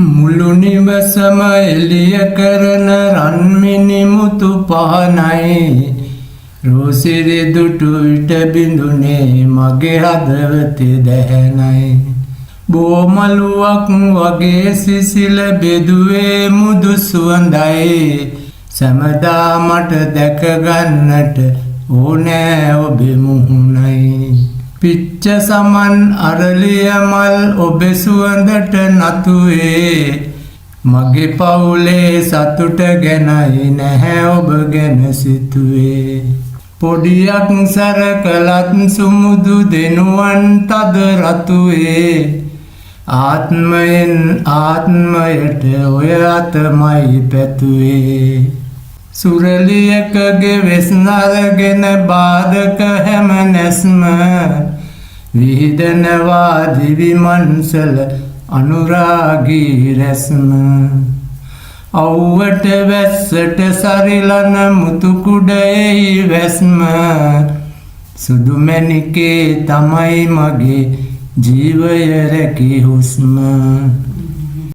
මුළු නිවසම එළිය කරන රන්මිණි මුතු පහනයි රෝසිරි දුටු විට බිඳුනේ මගේ හදවතේ දැහැනයි බෝමලුවක් වගේ සිසිල බෙදුවේ මුදු සුවඳයි සැමදා මට දැක ගන්නට ඕනෑ ඔබේ මුහුණයි පිච්ච සමන් අරලිය මල් ඔබේ සුවඳට නතුවේ මගේ පවුලේ සතුට ගැනයි නැහැ ඔබ ගැන සිතුවේ පොඩියක් සැරකලත් සුමුදු දෙනුවන් තද රතුවේ ආත්මයෙන් ආත්මයට ඔය අතමයි පැතුවේ සුරලියකගේ වෙස්නරගෙන බාධක හැම නැස්ම විහිදනවා දිවි මන්සල අනුරාගී රැස්ම අව්වට වැස්සට සරිලන මුතු කුඩෙහි වැස්ම සුදු මැණිකේ තමයි මගේ ජීවය රැකී හුස්ම